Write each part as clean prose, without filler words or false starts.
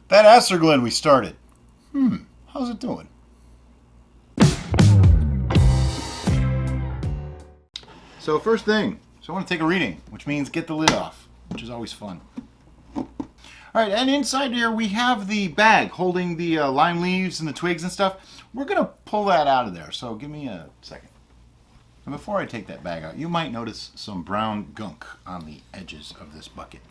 That Acerglyn we started. How's it doing? So first thing, I want to take a reading, which means get the lid off, which is always fun. Alright, and inside here we have the bag holding the lime leaves and the twigs and stuff. We're going to pull that out of there, so give me a second. And before I take that bag out, you might notice some brown gunk on the edges of this bucket.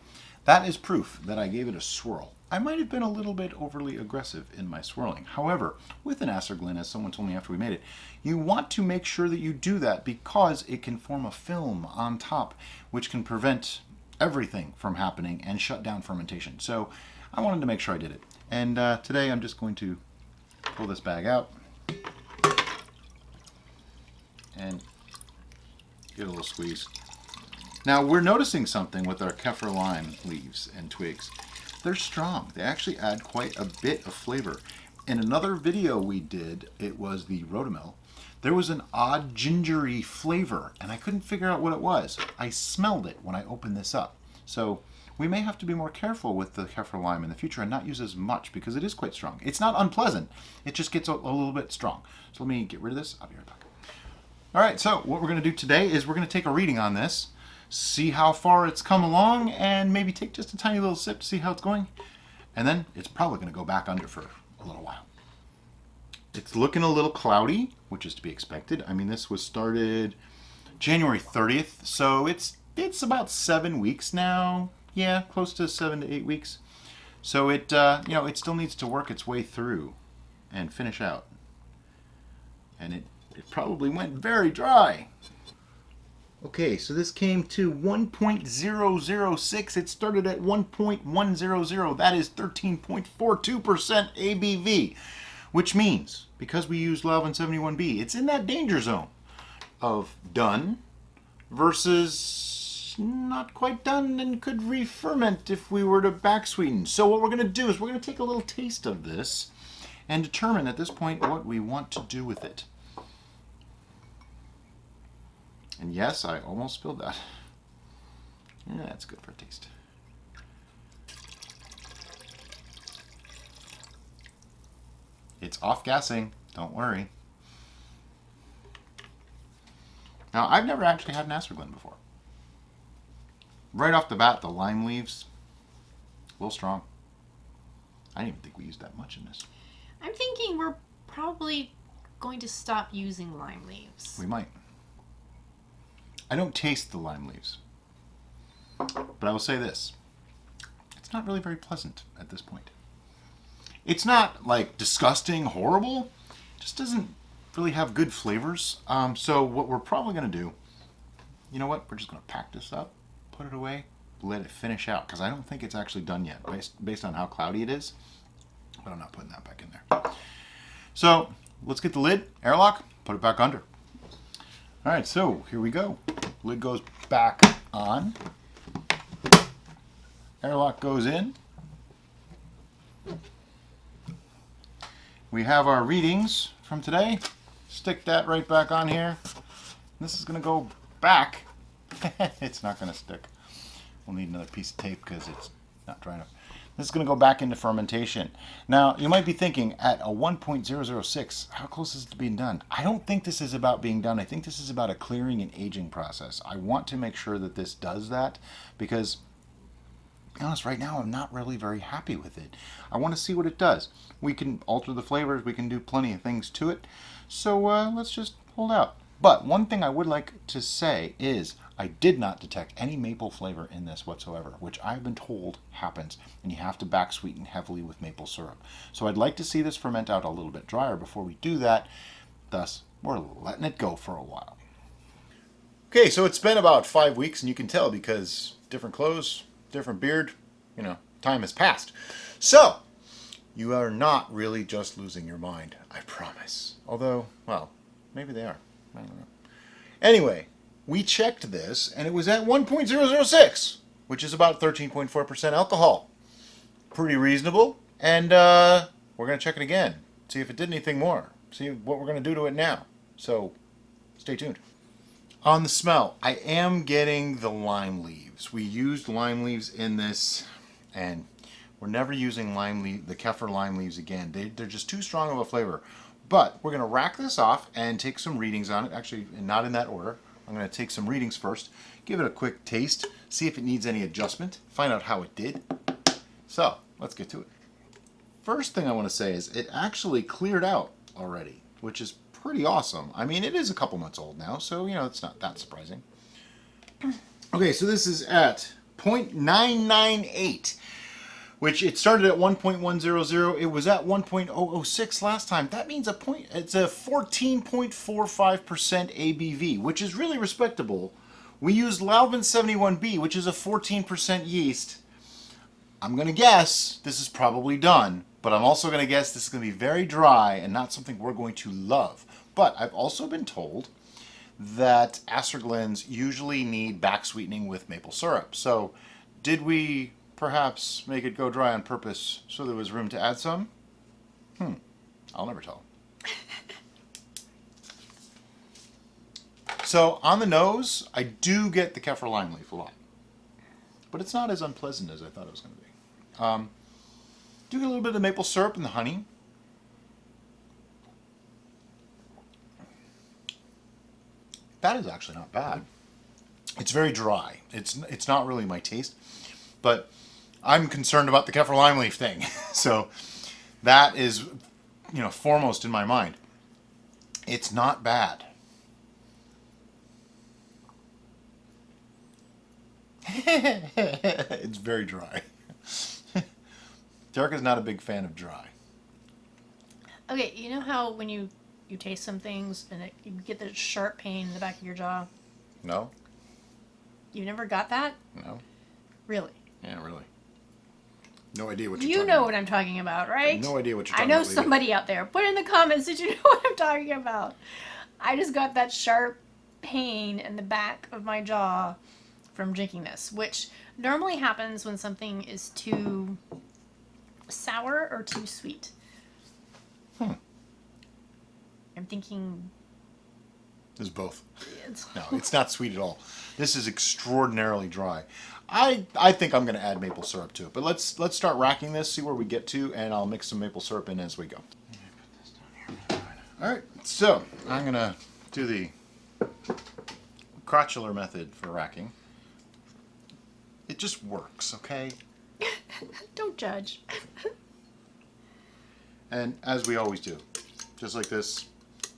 That is proof that I gave it a swirl. I might have been a little bit overly aggressive in my swirling. However, with an Acerglyn, as someone told me after we made it, you want to make sure that you do that because it can form a film on top, which can prevent everything from happening and shut down fermentation. So I wanted to make sure I did it. And today I'm just going to pull this bag out and give it a little squeeze. Now we're noticing something with our kaffir lime leaves and twigs. They're strong. They actually add quite a bit of flavor. In another video we did, it was the Rotomel, there was an odd gingery flavor and I couldn't figure out what it was. I smelled it when I opened this up. So we may have to be more careful with the kaffir lime in the future and not use as much because it is quite strong. It's not unpleasant. It just gets a little bit strong. So let me get rid of this. I'll be right back. All right, so what we're going to do today is we're going to take a reading on this, see how far it's come along, and maybe take just a tiny little sip to see how it's going. And then it's probably going to go back under for a little while. It's looking a little cloudy, which is to be expected. I mean, this was started January 30th, so it's about 7 weeks now. Yeah, close to 7 to 8 weeks. So it it still needs to work its way through and finish out. And it probably went very dry. Okay, so this came to 1.006. It started at 1.100. That is 13.42% ABV, which means because we used Lalvin 71B, it's in that danger zone of done versus not quite done and could re-ferment if we were to back sweeten. So what we're going to do is we're going to take a little taste of this and determine at this point what we want to do with it. And yes, I almost spilled that. Yeah, that's good for a taste. It's off gassing, don't worry. Now, I've never actually had an Acerglyn before. Right off the bat, the lime leaves, a little strong. I didn't even think we used that much in this. I'm thinking we're probably going to stop using lime leaves. We might. I don't taste the lime leaves. But I will say this. It's not really very pleasant at this point. It's not like disgusting, horrible. It just doesn't really have good flavors. So what we're probably going to do, you know what? We're just going to pack this up, put it away, let it finish out. Because I don't think it's actually done yet based on how cloudy it is. But I'm not putting that back in there. So let's get the lid, airlock, put it back under. All right, so here we go. Lid goes back on. Airlock goes in. We have our readings from today. Stick that right back on here. This is going to go back. It's not going to stick. We'll need another piece of tape because it's not dry enough. This is going to go back into fermentation. Now, you might be thinking, at a 1.006, how close is it to being done? I don't think this is about being done. I think this is about a clearing and aging process. I want to make sure that this does that because, to be honest, right now I'm not really very happy with it. I want to see what it does. We can alter the flavors. We can do plenty of things to it. So let's just hold out. But one thing I would like to say is I did not detect any maple flavor in this whatsoever, which I've been told happens, and you have to back sweeten heavily with maple syrup. So I'd like to see this ferment out a little bit drier before we do that. Thus, we're letting it go for a while. Okay, so it's been about 5 weeks, and you can tell because different clothes, different beard, time has passed. So, you are not really just losing your mind, I promise. Although, well, maybe they are. I don't know. Anyway, we checked this, and it was at 1.006, which is about 13.4% alcohol. Pretty reasonable. And we're going to check it again, see if it did anything more, see what we're going to do to it now. So, stay tuned. On the smell, I am getting the lime leaves. We used lime leaves in this, and We're never using the Kaffir lime leaves again. They're just too strong of a flavor. But we're going to rack this off and take some readings on it. Actually, not in that order. I'm going to take some readings first, give it a quick taste, see if it needs any adjustment, find out how it did. So, let's get to it. First thing I want to say is it actually cleared out already, which is pretty awesome. I mean, it is a couple months old now, so, it's not that surprising. Okay, so this is at 0.998. Which it started at 1.100. It was at 1.006 last time. That means it's a 14.45% ABV, which is really respectable. We used Lalvin 71B, which is a 14% yeast. I'm going to guess this is probably done, but I'm also going to guess this is going to be very dry and not something we're going to love. But I've also been told that Acerglyns usually need back sweetening with maple syrup. So did we perhaps make it go dry on purpose so there was room to add some? I'll never tell. So on the nose, I do get the Kaffir lime leaf a lot. But it's not as unpleasant as I thought it was going to be. Do get a little bit of maple syrup and the honey. That is actually not bad. It's very dry. It's not really my taste. But I'm concerned about the Kaffir lime leaf thing. So that is, foremost in my mind. It's not bad. It's very dry. Derek is not a big fan of dry. Okay, you know how when you taste some things and you get the sharp pain in the back of your jaw? No? You never got that? No? Really? Yeah, really. No idea what you're You talking know about. what I'm talking about, right? No idea what you're I talking know about. somebody out there. Put in the comments, did you know what I'm talking about? I just got that sharp pain in the back of my jaw from drinking this, which normally happens when something is too sour or too sweet. I'm thinking... It's both. It's... No, it's not sweet at all. This is extraordinarily dry. I think I'm going to add maple syrup to it. But let's start racking this, see where we get to, and I'll mix some maple syrup in as we go. All right, so I'm going to do the crotchular method for racking. It just works, okay? Don't judge. And as we always do, just like this,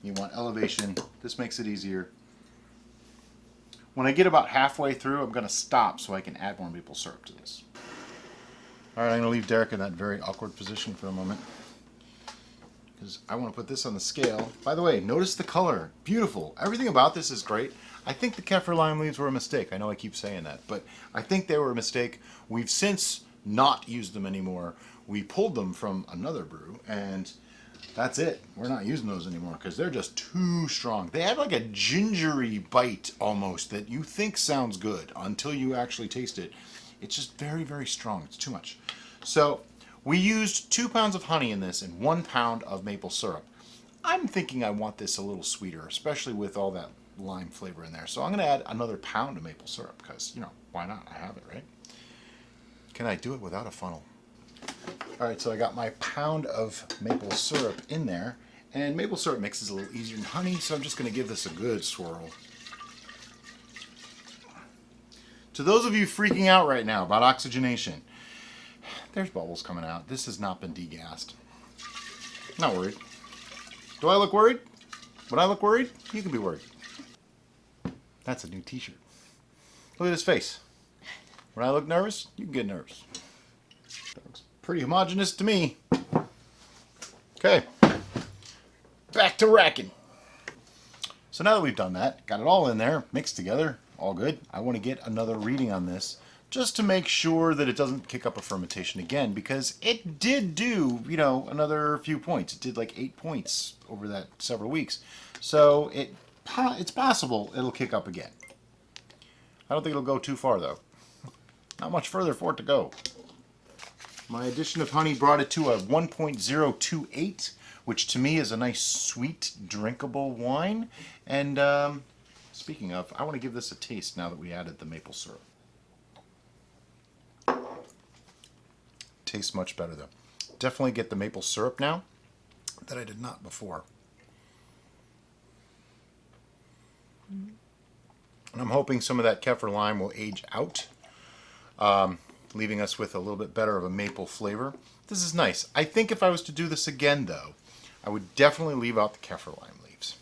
you want elevation. This makes it easier. When I get about halfway through, I'm going to stop so I can add more maple syrup to this. All right, I'm going to leave Derek in that very awkward position for a moment, because I want to put this on the scale. By the way, notice the color. Beautiful. Everything about this is great. I think the Kaffir lime leaves were a mistake. I know I keep saying that, but I think they were a mistake. We've since not used them anymore. We pulled them from another brew, and that's it. We're not using those anymore because they're just too strong. They have like a gingery bite almost that you think sounds good until you actually taste it. It's just very, very strong. It's too much. So we used 2 pounds of honey in this and 1 pound of maple syrup. I'm thinking I want this a little sweeter, especially with all that lime flavor in there. So I'm going to add another pound of maple syrup because, why not? I have it, right? Can I do it without a funnel? All right, so I got my pound of maple syrup in there, and maple syrup mixes a little easier than honey, so I'm just going to give this a good swirl. To those of you freaking out right now about oxygenation, there's bubbles coming out. This has not been degassed. Not worried. Do I look worried? When I look worried, you can be worried. That's a new t-shirt. Look at his face. When I look nervous, you can get nervous. That looks pretty homogeneous to me. Okay. Back to racking. So now that we've done that, got it all in there, mixed together, all good. I want to get another reading on this just to make sure that it doesn't kick up a fermentation again, because it did do, another few points. It did like 8 points over that several weeks. So it's possible it'll kick up again. I don't think it'll go too far though. Not much further for it to go. My addition of honey brought it to a 1.028, which to me is a nice, sweet, drinkable wine. And speaking of, I want to give this a taste now that we added the maple syrup. tastes much better though. Definitely get the maple syrup now that I did not before. And I'm hoping some of that Kefir lime will age out, leaving us with a little bit better of a maple flavor. This is nice. I think if I was to do this again, though, I would definitely leave out the Kefir lime leaves.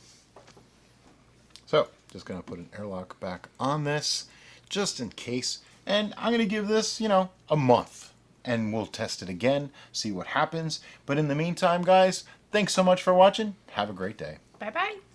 So, just going to put an airlock back on this, just in case. And I'm going to give this, a month. And we'll test it again, see what happens. But in the meantime, guys, thanks so much for watching. Have a great day. Bye-bye.